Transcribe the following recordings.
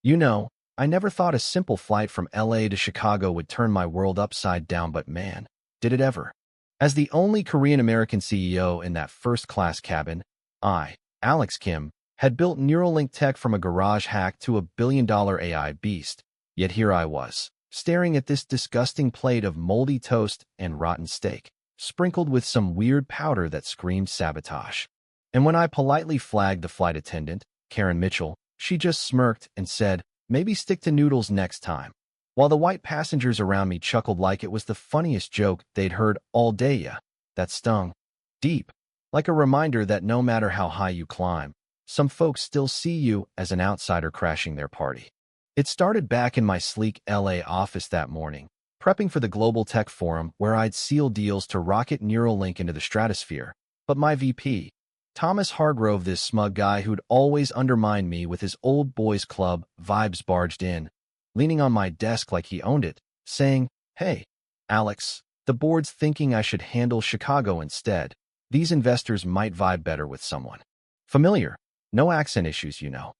You know, I never thought a simple flight from LA to Chicago would turn my world upside down, but man, did it ever. As the only Korean-American CEO in that first-class cabin, I, Alex Kim, had built Neuralink tech from a garage hack to a billion-dollar AI beast. Yet here I was, staring at this disgusting plate of moldy toast and rotten steak, sprinkled with some weird powder that screamed sabotage. And when I politely flagged the flight attendant, Karen Mitchell, she just smirked and said, "Maybe stick to noodles next time," while the white passengers around me chuckled like it was the funniest joke they'd heard all day. Yeah, that stung deep, like a reminder that no matter how high you climb, some folks still see you as an outsider crashing their party. It started back in my sleek LA office that morning, prepping for the Global Tech Forum where I'd seal deals to rocket Neuralink into the stratosphere. But my VP, Thomas Hargrove, this smug guy who'd always undermined me with his old boys club vibes, barged in, leaning on my desk like he owned it, saying, "Hey, Alex, the board's thinking I should handle Chicago instead. These investors might vibe better with someone familiar. No accent issues, you know."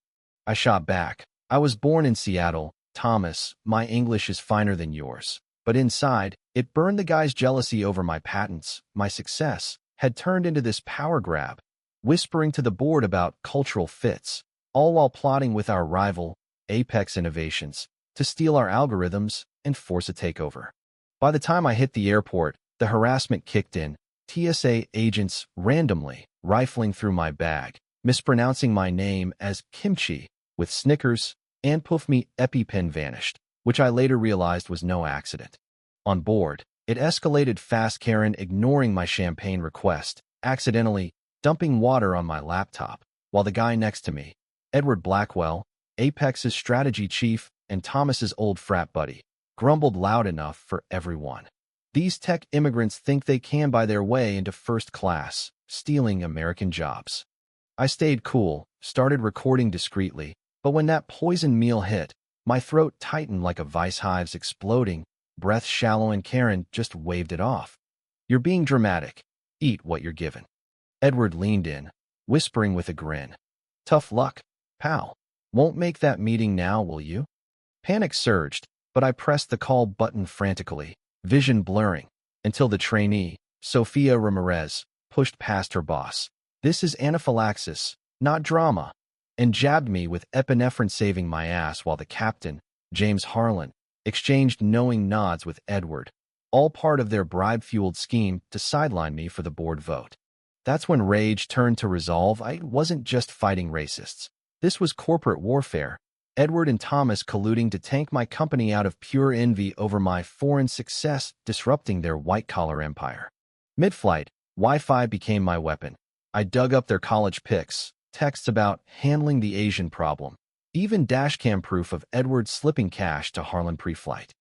I shot back. "I was born in Seattle, Thomas. My English is finer than yours." But inside, it burned. The guy's jealousy over my patents, my success, had turned into this power grab, whispering to the board about cultural fits, all while plotting with our rival, Apex Innovations, to steal our algorithms and force a takeover. By the time I hit the airport, the harassment kicked in, TSA agents randomly rifling through my bag, mispronouncing my name as Kimchi with Snickers, and poof, me EpiPen vanished, which I later realized was no accident. On board, it escalated fast, Karen ignoring my champagne request, accidentally dumping water on my laptop, while the guy next to me, Edward Blackwell, Apex's strategy chief and Thomas's old frat buddy, grumbled loud enough for everyone. "These tech immigrants think they can buy their way into first class, stealing American jobs." I stayed cool, started recording discreetly, but when that poison meal hit, my throat tightened like a vice hive's exploding, breath shallow, and Karen just waved it off. "You're being dramatic. Eat what you're given." Edward leaned in, whispering with a grin, "Tough luck, pal. Won't make that meeting now, will you?" Panic surged, but I pressed the call button frantically, vision blurring, until the trainee, Sophia Ramirez, pushed past her boss. "This is anaphylaxis, not drama," and jabbed me with epinephrine, saving my ass, while the captain, James Harlan, exchanged knowing nods with Edward, all part of their bribe-fueled scheme to sideline me for the board vote. That's when rage turned to resolve. I wasn't just fighting racists. This was corporate warfare. Edward and Thomas colluding to tank my company out of pure envy over my foreign success, disrupting their white-collar empire. Mid-flight, Wi-Fi became my weapon. I dug up their college pics, texts about handling the Asian problem, even dashcam proof of Edward slipping cash to Harlan pre-flight.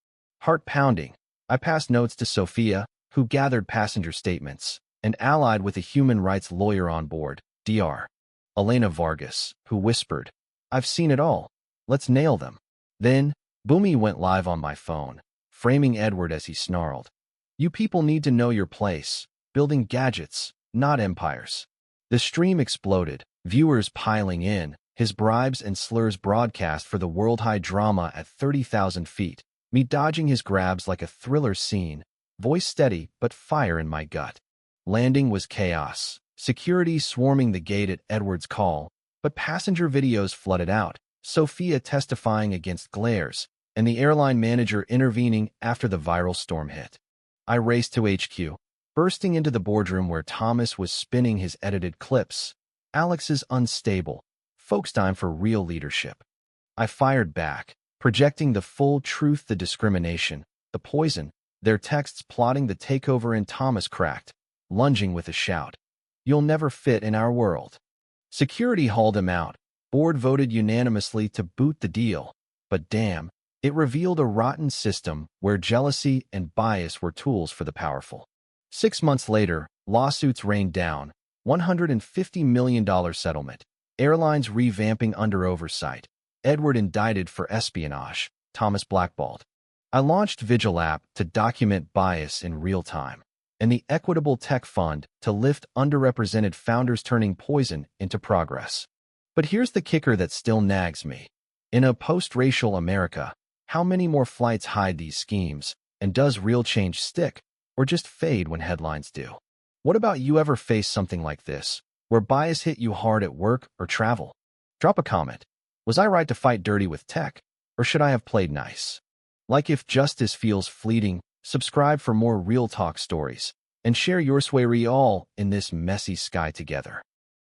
Heart pounding, I passed notes to Sophia, who gathered passenger statements, and allied with a human rights lawyer on board, Dr. Elena Vargas, who whispered, "I've seen it all. Let's nail them." Then, Boomy went live on my phone, framing Edward as he snarled, "You people need to know your place, building gadgets, not empires." The stream exploded, viewers piling in, his bribes and slurs broadcast for the world-high drama at 30,000 feet, me dodging his grabs like a thriller scene, voice steady but fire in my gut. Landing was chaos, security swarming the gate at Edward's call, but passenger videos flooded out, Sophia testifying against glares, and the airline manager intervening after the viral storm hit. I raced to HQ, bursting into the boardroom where Thomas was spinning his edited clips. "Alex is unstable. Folks, time for real leadership." I fired back, projecting the full truth, the discrimination, the poison, their texts plotting the takeover, and Thomas cracked, lunging with a shout, "You'll never fit in our world." Security hauled him out. Board voted unanimously to boot the deal. But damn, it revealed a rotten system where jealousy and bias were tools for the powerful. 6 months later, lawsuits rained down, $150 million settlement, airlines revamping under oversight, Edward indicted for espionage, Thomas blackballed. I launched Vigil app to document bias in real time, and the Equitable Tech Fund to lift underrepresented founders, turning poison into progress. But here's the kicker that still nags me. In a post-racial America, how many more flights hide these schemes? And does real change stick, or just fade when headlines do? What about you ever face something like this, where bias hit you hard at work or travel? Drop a comment. Was I right to fight dirty with tech, or should I have played nice? Like if justice feels fleeting, subscribe for more real talk stories, and share your story all in this messy sky together.